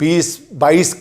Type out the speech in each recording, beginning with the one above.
20-22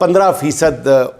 15%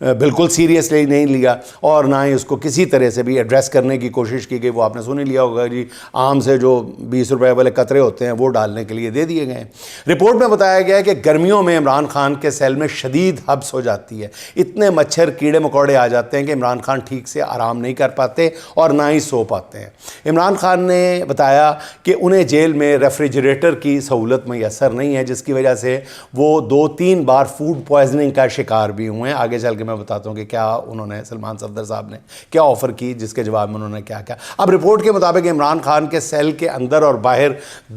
بالکل سیریسلی نہیں لیا اور نہ ہی اس کو کسی طرح سے بھی ایڈریس کرنے کی کوشش کی گئی. وہ آپ نے سن ہی لیا ہوگا جی, آم سے جو 20 روپے والے قطرے ہوتے ہیں وہ ڈالنے کے لیے دے دیے گئے ہیں. رپورٹ میں بتایا گیا ہے کہ گرمیوں میں عمران خان کے سیل میں شدید حبس ہو جاتی ہے. اتنے مچھر کیڑے مکوڑے آ جاتے ہیں کہ عمران خان ٹھیک سے آرام نہیں کر پاتے اور نہ ہی سو پاتے ہیں. عمران خان نے بتایا کہ انہیں جیل میں ریفریجریٹر کی سہولت میسر نہیں ہے, جس کی وجہ سے وہ 2-3 بار فوڈ پوائزننگ کا شکار بھی ہوئے ہیں. آگے چل کے میں بتاتا ہوں کہ کیا انہوں نے, سلمان صفدر صاحب نے کیا آفر کی, جس کے جواب میں انہوں نے کیا کیا. اب رپورٹ کے مطابق عمران خان کے سیل کے اندر اور باہر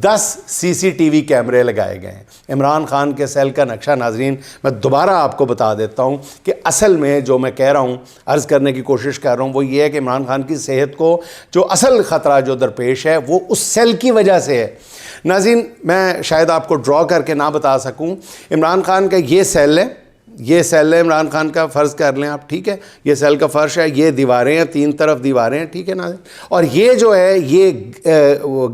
10 CCTV کیمرے لگائے گئے ہیں. عمران خان کے سیل کا نقشہ ناظرین میں دوبارہ آپ کو بتا دیتا ہوں کہ اصل میں جو میں کہہ رہا ہوں, عرض کرنے کی کوشش کر رہا ہوں, وہ یہ ہے کہ عمران خان کی صحت کو جو اصل خطرہ جو درپیش ہے وہ اس سیل کی وجہ سے ہے. ناظرین میں شاید آپ کو ڈرا کر کے نہ بتا سکوں, عمران خان کا یہ سیل ہے, یہ سیل ہے عمران خان کا, فرض کر لیں آپ, ٹھیک ہے, یہ سیل کا فرش ہے, یہ دیواریں ہیں, 3 طرف دیواریں ہیں, ٹھیک ہے ناظرین, اور یہ جو ہے یہ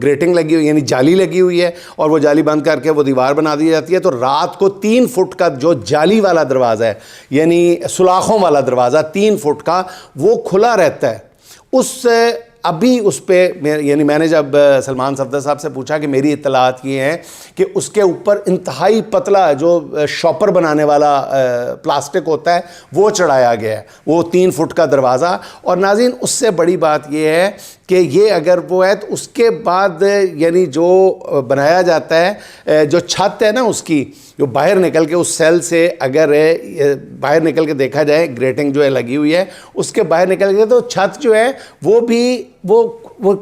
گریٹنگ لگی ہوئی, یعنی جالی لگی ہوئی ہے, اور وہ جالی بند کر کے وہ دیوار بنا دی جاتی ہے. تو رات کو 3 فٹ کا جو جالی والا دروازہ ہے, یعنی سلاخوں والا دروازہ 3 فٹ کا, وہ کھلا رہتا ہے. اس ابھی اس پہ یعنی میں نے جب سلمان صفدر صاحب سے پوچھا کہ میری اطلاعات یہ ہیں کہ اس کے اوپر انتہائی پتلا جو شاپر بنانے والا پلاسٹک ہوتا ہے وہ چڑھایا گیا ہے, وہ 3 فٹ کا دروازہ. اور ناظرین اس سے بڑی بات یہ ہے کہ یہ اگر وہ ہے تو اس کے بعد یعنی جو بنایا جاتا ہے, جو چھت ہے نا اس کی, جو باہر نکل کے اس سیل سے اگر باہر نکل کے دیکھا جائے, گریٹنگ جو ہے لگی ہوئی ہے, اس کے باہر نکل کے تو چھت جو ہے وہ بھی وہ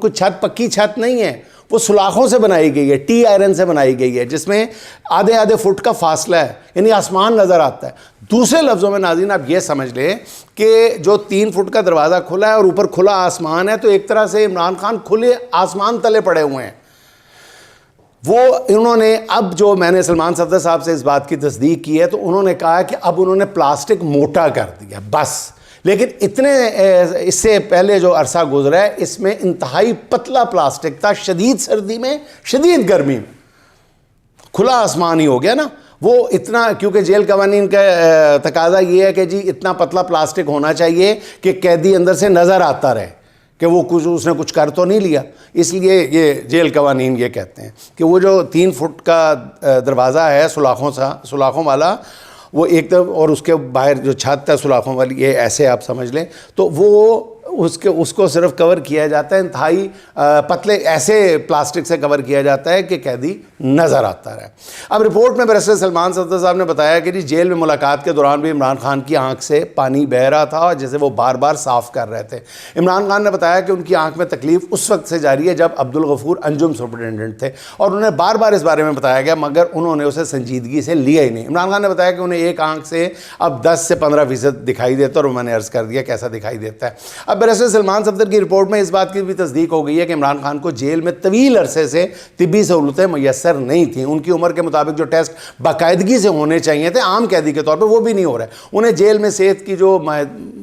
کچھ چھت پکی چھت نہیں ہے, وہ سلاخوں سے بنائی گئی ہے, ٹی آئرن سے بنائی گئی ہے, جس میں آدھے فٹ کا فاصلہ ہے, یعنی آسمان نظر آتا ہے. دوسرے لفظوں میں ناظرین آپ یہ سمجھ لیں کہ جو 3 فٹ کا دروازہ کھلا ہے اور اوپر کھلا آسمان ہے, تو ایک طرح سے عمران خان کھلے آسمان تلے پڑے ہوئے ہیں. وہ انہوں نے اب جو میں نے سلمان صفدر صاحب سے اس بات کی تصدیق کی ہے, تو انہوں نے کہا کہ اب انہوں نے پلاسٹک موٹا کر دیا بس, لیکن اس سے پہلے جو عرصہ گزرا ہے اس میں انتہائی پتلا پلاسٹک تھا. شدید سردی میں, شدید گرمی میں کھلا آسمان ہی ہو گیا نا. وہ اتنا, کیونکہ جیل قوانین کا تقاضا یہ ہے کہ جی اتنا پتلا پلاسٹک ہونا چاہیے کہ قیدی اندر سے نظر آتا رہے کہ وہ اس نے کچھ کر تو نہیں لیا. اس لیے یہ جیل قوانین یہ کہتے ہیں کہ وہ جو 3 فٹ کا دروازہ ہے سلاخوں والا, وہ ایک طرف, اور اس کے باہر جو چھت ہے سلاخوں والی, یہ ایسے آپ سمجھ لیں, تو وہ اس کو صرف کور کیا جاتا ہے, انتہائی پتلے ایسے پلاسٹک سے کور کیا جاتا ہے کہ قیدی نظر آتا رہے. اب رپورٹ میں بیرسٹر سلمان صفدر صاحب نے بتایا کہ جی جیل میں ملاقات کے دوران بھی عمران خان کی آنکھ سے پانی بہہ رہا تھا, جسے وہ بار بار صاف کر رہے تھے. عمران خان نے بتایا کہ ان کی آنکھ میں تکلیف اس وقت سے جاری ہے جب عبدالغفور انجم سپرنٹینڈنٹ تھے, اور انہیں بار بار اس بارے میں بتایا گیا مگر انہوں نے اسے سنجیدگی سے لیا ہی نہیں. عمران خان نے بتایا کہ انہیں ایک آنکھ سے اب 10 سے 15% دکھائی دیتا, اور میں نے عرض کر دیا کیسا دکھائی دیتا ہے. اب بیرسٹر سلمان صفدر کی رپورٹ میں اس بات کی بھی تصدیق ہو گئی ہے کہ عمران خان کو جیل میں طویل عرصے سے طبی سہولتیں میسر نہیں تھیں. ان کی عمر کے مطابق جو ٹیسٹ باقاعدگی سے ہونے چاہیے تھے عام قیدی کے طور پہ, وہ بھی نہیں ہو رہے. انہیں جیل میں صحت کی جو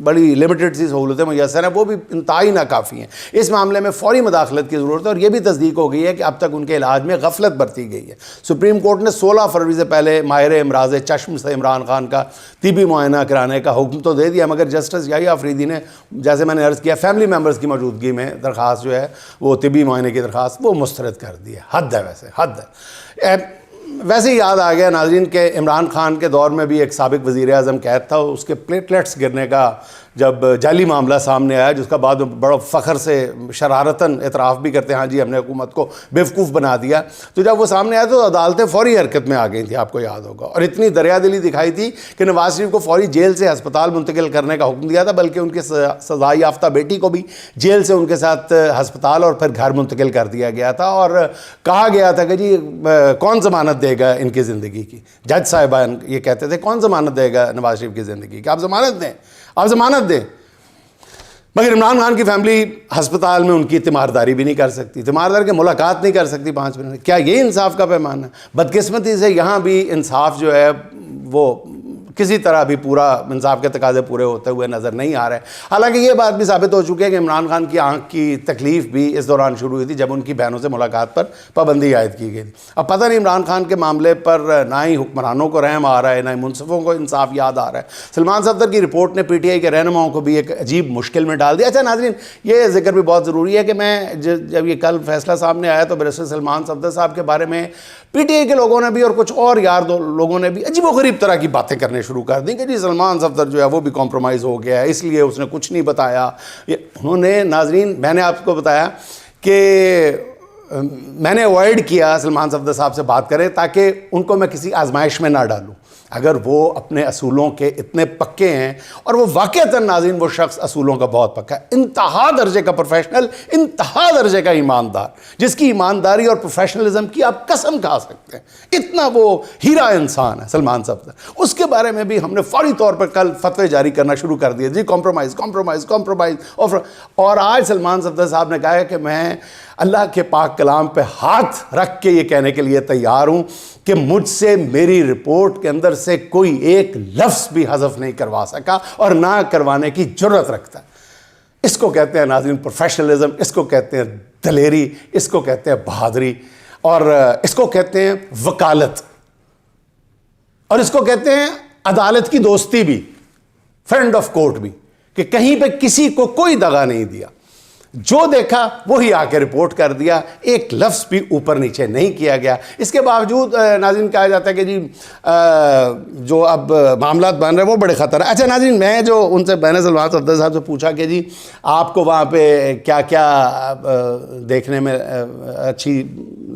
بڑی لمیٹڈ سی سہولتیں میسر ہیں وہ بھی انتہائی ناکافی ہیں. اس معاملے میں فوری مداخلت کی ضرورت ہے, اور یہ بھی تصدیق ہو گئی ہے کہ اب تک ان کے علاج میں غفلت برتی گئی ہے. سپریم کورٹ نے 16 فروری سے پہلے ماہر امراض چشم سے عمران خان کا طبی معائنہ کرانے کا حکم تو دے دیا, مگر جسٹس یحییٰ آفریدی نے, جیسے میں نے عرض کیا, فیملی ممبرز کی موجودگی میں درخواست جو ہے وہ طبی معائنے کی درخواست وہ مسترد کر دی ہے. حد ہے, ویسے حد ہے. ویسے ہی یاد آ گیا ناظرین کہ عمران خان کے دور میں بھی ایک سابق وزیر اعظم قید تھا, اس کے پلیٹلیٹس گرنے کا جب جعلی معاملہ سامنے آیا, جس کا بعد بڑا فخر سے شرارتاً اعتراف بھی کرتے ہیں, ہاں جی ہم نے حکومت کو بیوقوف بنا دیا. تو جب وہ سامنے آیا تو عدالتیں فوری حرکت میں آ گئی تھیں, آپ کو یاد ہوگا, اور اتنی دریا دلی دکھائی تھی کہ نواز شریف کو فوری جیل سے ہسپتال منتقل کرنے کا حکم دیا تھا, بلکہ ان کی سزا یافتہ بیٹی کو بھی جیل سے ان کے ساتھ ہسپتال اور پھر گھر منتقل کر دیا گیا تھا, اور کہا گیا تھا کہ جی کون ضمانت دے گا ان کی زندگی کی. جج صاحبان یہ کہتے تھے کون ضمانت دے گا نواز شریف کی زندگی کی, آپ ضمانت دیں, آپ ضمانت دیں. مگر عمران خان کی فیملی ہسپتال میں ان کی تیمارداری بھی نہیں کر سکتی, تیماردار کے ملاقات نہیں کر سکتی 5 منٹ. کیا یہ انصاف کا پیمانہ ہے؟ بدقسمتی سے یہاں بھی انصاف جو ہے وہ کسی طرح بھی پورا انصاف کے تقاضے پورے ہوتے ہوئے نظر نہیں آ رہے. حالانکہ یہ بات بھی ثابت ہو چکی ہے کہ عمران خان کی آنکھ کی تکلیف بھی اس دوران شروع ہوئی تھی جب ان کی بہنوں سے ملاقات پر پابندی عائد کی گئی تھی. اب پتہ نہیں عمران خان کے معاملے پر نہ ہی حکمرانوں کو رحم آ رہا ہے نہ ہی منصفوں کو انصاف یاد آ رہا ہے. سلمان صفدر کی رپورٹ نے پی ٹی آئی کے رہنماؤں کو بھی ایک عجیب مشکل میں ڈال دیا. اچھا ناظرین، یہ ذکر بھی بہت ضروری ہے کہ میں جب یہ کل فیصلہ سامنے آیا تو بیرسٹر سلمان صفدر صاحب کے بارے میں پی ٹی آئی کے لوگوں نے بھی اور کچھ اور یار لوگوں نے بھی عجیب و غریب طرح کی باتیں کرنے شروع کر دیں کہ جی سلمان صفدر جو ہے وہ بھی کمپرومائز ہو گیا ہے، اس لیے اس نے کچھ نہیں بتایا. انہوں نے ناظرین، میں نے آپ کو بتایا کہ میں نے اوائڈ کیا سلمان صفدر صاحب سے بات کریں تاکہ ان کو میں کسی آزمائش میں نہ ڈالوں. اگر وہ اپنے اصولوں کے اتنے پکے ہیں، اور وہ واقعتاً ناظرین وہ شخص اصولوں کا بہت پکا ہے، انتہا درجے کا پروفیشنل، انتہا درجے کا ایماندار، جس کی ایمانداری اور پروفیشنلزم کی آپ قسم کھا سکتے ہیں، اتنا وہ ہیرا انسان ہے سلمان صفدر. اس کے بارے میں بھی ہم نے فوری طور پر کل فتوے جاری کرنا شروع کر دیے، جی کمپرومائز کمپرومائز کمپرومائز. اور آج سلمان صفدر صاحب نے کہا ہے کہ میں اللہ کے پاک کلام پہ ہاتھ رکھ کے یہ کہنے کے لیے تیار ہوں کہ مجھ سے میری رپورٹ کے اندر سے کوئی ایک لفظ بھی حذف نہیں کروا سکا اور نہ کروانے کی جرت رکھتا ہے. اس کو کہتے ہیں ناظرین پروفیشنلزم، اس کو کہتے ہیں دلیری، اس کو کہتے ہیں بہادری، اور اس کو کہتے ہیں وکالت، اور اس کو کہتے ہیں عدالت کی دوستی بھی، فرینڈ آف کورٹ بھی، کہ کہیں پہ کسی کو کوئی دغا نہیں دیا، جو دیکھا وہی آ کے رپورٹ کر دیا، ایک لفظ بھی اوپر نیچے نہیں کیا گیا. اس کے باوجود ناظرین کہا جاتا ہے کہ جی جو اب معاملات بن رہے ہیں وہ بڑے خطر ہیں. اچھا ناظرین، میں جو ان سے میں نے سلمان صفدر صاحب سے پوچھا کہ جی آپ کو وہاں پہ کیا کیا دیکھنے میں اچھی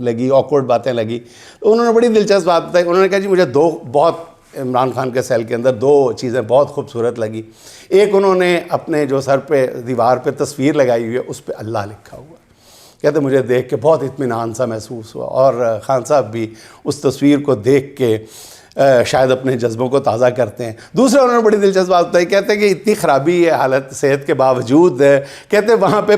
لگی، آکورڈ باتیں لگی، تو انہوں نے بڑی دلچسپ بات بتائی. انہوں نے کہا جی مجھے بہت عمران خان کے سیل کے اندر 2 چیزیں بہت خوبصورت لگی. ایک، انہوں نے اپنے جو سر پہ دیوار پہ تصویر لگائی ہوئی ہے اس پہ اللہ لکھا ہوا، کہتے مجھے دیکھ کے بہت اطمینان سا محسوس ہوا، اور خان صاحب بھی اس تصویر کو دیکھ کے شاید اپنے جذبوں کو تازہ کرتے ہیں. دوسرا، انہوں نے بڑی دلچسپ بات بتائی، کہتے ہیں کہ اتنی خرابی ہے حالت صحت کے باوجود، کہتے وہاں پہ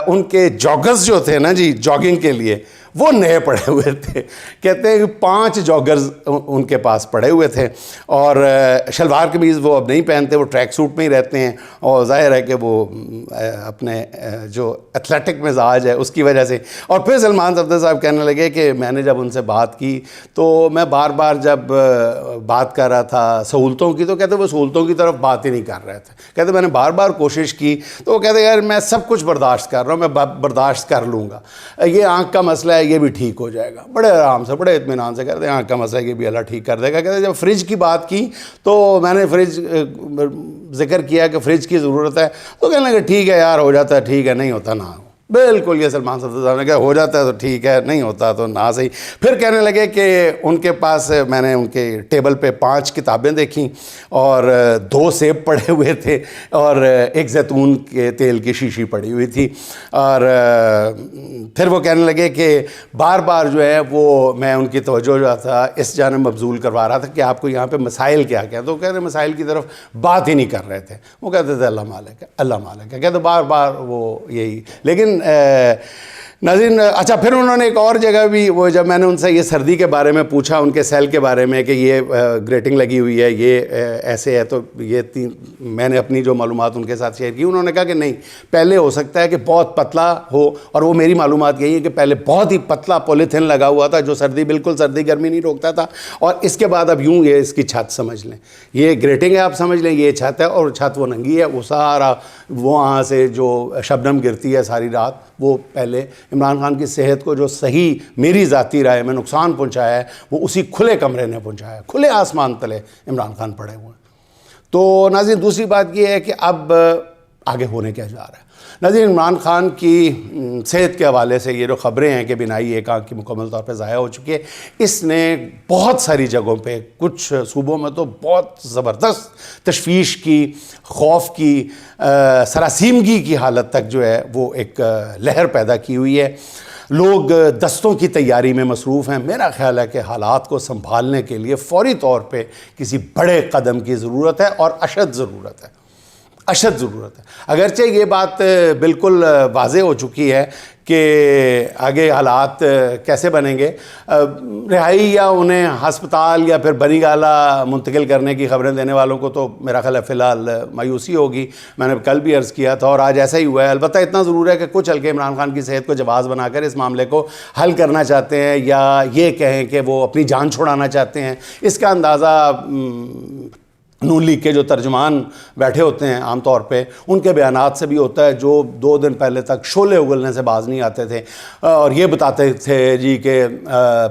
ان کے جاگرز جو تھے نا جی جاگنگ کے لیے، وہ نئے پڑے ہوئے تھے. کہتے ہیں کہ 5 جاگرز ان کے پاس پڑے ہوئے تھے، اور شلوار قمیض وہ اب نہیں پہنتے، وہ ٹریک سوٹ میں ہی رہتے ہیں، اور ظاہر ہے کہ وہ اپنے جو ایتھلیٹک مزاج ہے اس کی وجہ سے. اور پھر سلمان صفدر صاحب کہنے لگے کہ میں نے جب ان سے بات کی تو میں بار بار جب بات کر رہا تھا سہولتوں کی، تو کہتے وہ سہولتوں کی طرف بات ہی نہیں کر رہے تھے. کہتے میں نے بار بار کوشش کی، تو وہ کہتے یار میں سب کچھ برداشت کر رہا ہوں، میں برداشت کر لوں گا، یہ آنکھ کا مسئلہ ہے یہ بھی ٹھیک ہو جائے گا. بڑے آرام سے بڑے اطمینان سے کہتے ہیں آنکھ کا مسئلہ یہ بھی اللہ ٹھیک کر دے گا. کہتے ہیں جب فریج کی بات کی تو میں نے فریج ذکر کیا کہ فریج کی ضرورت ہے، تو کہنے لگے ٹھیک ہے یار ہو جاتا ہے ٹھیک ہے، نہیں ہوتا نہ ہو. بالکل یہ سلمان صفدر صاحب نے کہا ہو جاتا ہے تو ٹھیک ہے، نہیں ہوتا تو نہ صحیح. پھر کہنے لگے کہ ان کے پاس میں نے ان کے ٹیبل پہ 5 کتابیں دیکھیں، اور 2 سیب پڑے ہوئے تھے، اور ایک زیتون کے تیل کی شیشی پڑی ہوئی تھی. اور پھر وہ کہنے لگے کہ بار بار جو ہے وہ میں ان کی توجہ جو تھا اس جانب مبذول کروا رہا تھا کہ آپ کو یہاں پہ مسائل کیا کیا. تو کہتے ہیں مسائل کی طرف بات ہی نہیں کر رہے تھے، وہ کہتے تھے اللہ مالک ہے اللہ مالک ہے، کہتے بار بار وہ یہی. لیکن ناظرین اچھا پھر انہوں نے ایک اور جگہ بھی، وہ جب میں نے ان سے یہ سردی کے بارے میں پوچھا، ان کے سیل کے بارے میں کہ یہ گریٹنگ لگی ہوئی ہے، یہ ایسے ہے، تو یہ میں نے اپنی جو معلومات ان کے ساتھ شیئر کی. انہوں نے کہا کہ نہیں، پہلے ہو سکتا ہے کہ بہت پتلا ہو، اور وہ میری معلومات یہی ہے کہ پہلے بہت ہی پتلا پولیتھین لگا ہوا تھا جو بالکل سردی گرمی نہیں روکتا تھا، اور اس کے بعد اب یوں یہ اس کی چھت سمجھ لیں، یہ گریٹنگ ہے آپ سمجھ لیں، یہ چھت ہے، اور چھت وہ ننگی ہے، وہ سارا وہاں سے جو شبنم گرتی ہے ساری رات، وہ پہلے عمران خان کی صحت کو جو صحیح میری ذاتی رائے میں نقصان پہنچایا ہے وہ اسی کھلے کمرے نے پہنچایا ہے، کھلے آسمان تلے عمران خان پڑے ہوئے ہیں. تو ناظرین دوسری بات یہ ہے کہ اب آگے ہونے کیا جا رہا ہے. ناظرین عمران خان کی صحت کے حوالے سے یہ جو خبریں ہیں کہ بینائی ایک آنکھ کی مکمل طور پہ ضائع ہو چکی ہے، اس نے بہت ساری جگہوں پہ، کچھ صوبوں میں تو بہت زبردست تشویش کی، خوف کی، سراسیمگی کی حالت تک جو ہے وہ ایک لہر پیدا کی ہوئی ہے. لوگ دستوں کی تیاری میں مصروف ہیں. میرا خیال ہے کہ حالات کو سنبھالنے کے لیے فوری طور پہ کسی بڑے قدم کی ضرورت ہے، اور اشد ضرورت ہے. اگرچہ یہ بات بالکل واضح ہو چکی ہے کہ آگے حالات کیسے بنیں گے. رہائی یا انہیں ہسپتال یا پھر بنی گالہ منتقل کرنے کی خبریں دینے والوں کو تو میرا خیال ہے فی الحال مایوسی ہوگی. میں نے کل بھی عرض کیا تھا اور آج ایسا ہی ہوا ہے. البتہ اتنا ضرور ہے کہ کچھ حلقے عمران خان کی صحت کو جواز بنا کر اس معاملے کو حل کرنا چاہتے ہیں یا یہ کہیں کہ وہ اپنی جان چھڑانا چاہتے ہیں. اس کا اندازہ نون لیگ کے جو ترجمان بیٹھے ہوتے ہیں عام طور پہ ان کے بیانات سے بھی ہوتا ہے، جو 2 دن پہلے تک شعلے اگلنے سے باز نہیں آتے تھے اور یہ بتاتے تھے جی کہ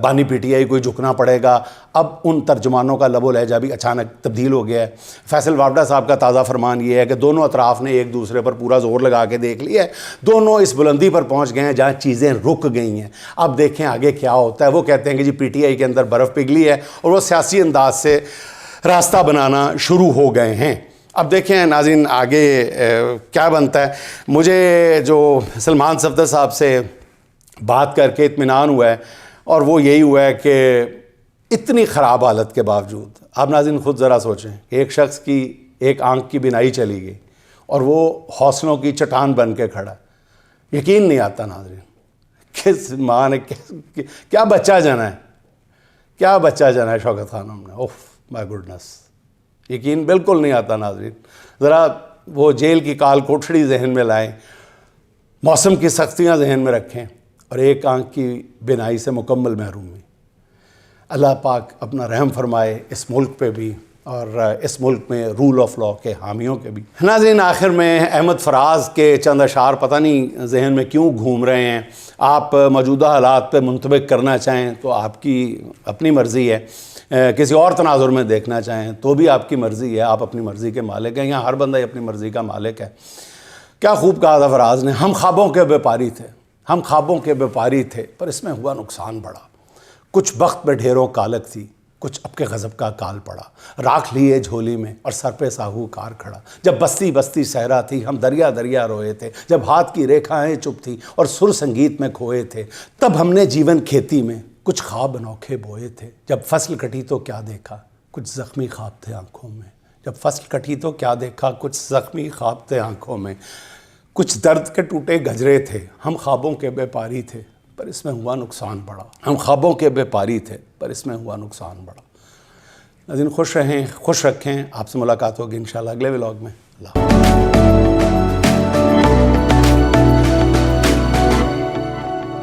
بانی پی ٹی آئی کوئی جھکنا پڑے گا. اب ان ترجمانوں کا لب و لہجہ بھی اچانک تبدیل ہو گیا ہے. فیصل وابڈا صاحب کا تازہ فرمان یہ ہے کہ دونوں اطراف نے ایک دوسرے پر پورا زور لگا کے دیکھ لیا ہے، دونوں اس بلندی پر پہنچ گئے ہیں جہاں چیزیں رک گئی ہیں. اب دیکھیں آگے کیا ہوتا ہے. وہ کہتے ہیں کہ جی پی ٹی آئی کے اندر برف پگھلی ہے اور وہ سیاسی انداز سے راستہ بنانا شروع ہو گئے ہیں. اب دیکھیں ناظرین آگے کیا بنتا ہے. مجھے جو سلمان صفدر صاحب سے بات کر کے اطمینان ہوا ہے اور وہ یہی ہوا ہے کہ اتنی خراب حالت کے باوجود آپ ناظرین خود ذرا سوچیں کہ ایک شخص کی ایک آنکھ کی بینائی چلی گئی اور وہ حوصلوں کی چٹان بن کے کھڑا. یقین نہیں آتا ناظرین کس ماں نے کیا بچہ جنا ہے، کیا بچہ جنا ہے شوکت خانم نے. اوف مائی گڈنس، یقین بالکل نہیں آتا ناظرین. ذرا وہ جیل کی کال کوٹھڑی ذہن میں لائیں، موسم کی سختیاں ذہن میں رکھیں اور ایک آنکھ کی بینائی سے مکمل محرومی. اللہ پاک اپنا رحم فرمائے اس ملک پہ بھی اور اس ملک میں رول آف لا کے حامیوں کے بھی. ناظرین آخر میں احمد فراز کے چند اشعار پتہ نہیں ذہن میں کیوں گھوم رہے ہیں. آپ موجودہ حالات پہ منطبق کرنا چاہیں تو آپ کی اپنی مرضی ہے، کسی اور تناظر میں دیکھنا چاہیں تو بھی آپ کی مرضی ہے. آپ اپنی مرضی کے مالک ہیں، یہاں ہر بندہ اپنی مرضی کا مالک ہے. کیا خوب کہا تھا فراز نے، ہم خوابوں کے بیپاری تھے، ہم خوابوں کے بیپاری تھے پر اس میں ہوا نقصان بڑا. کچھ بخت میں ڈھیروں کالک تھی، کچھ اب کے غضب کا کال پڑا. راکھ لیے جھولی میں اور سر پہ ساہوکار کھڑا. جب بستی بستی صحرا تھی ہم دریا دریا روئے تھے. جب ہاتھ کی ریکھائیں چپ تھی اور سر سنگیت میں کھوئے تھے. تب ہم نے جیون کھیتی میں کچھ خواب انوکھے بوئے تھے. جب فصل کٹی تو کیا دیکھا، کچھ زخمی خواب تھے آنکھوں میں. جب فصل کٹی تو کیا دیکھا، کچھ زخمی خواب تھے آنکھوں میں. کچھ درد کے ٹوٹے گجرے تھے. ہم خوابوں کے بیپاری تھے پر اس میں ہوا نقصان بڑا. ہم خوابوں کے بیپاری تھے پر اس میں ہوا نقصان بڑا. ناظرین خوش رہیں، خوش رکھیں. آپ سے ملاقات ہوگی انشاءاللہ اگلے ولاگ میں. اللہ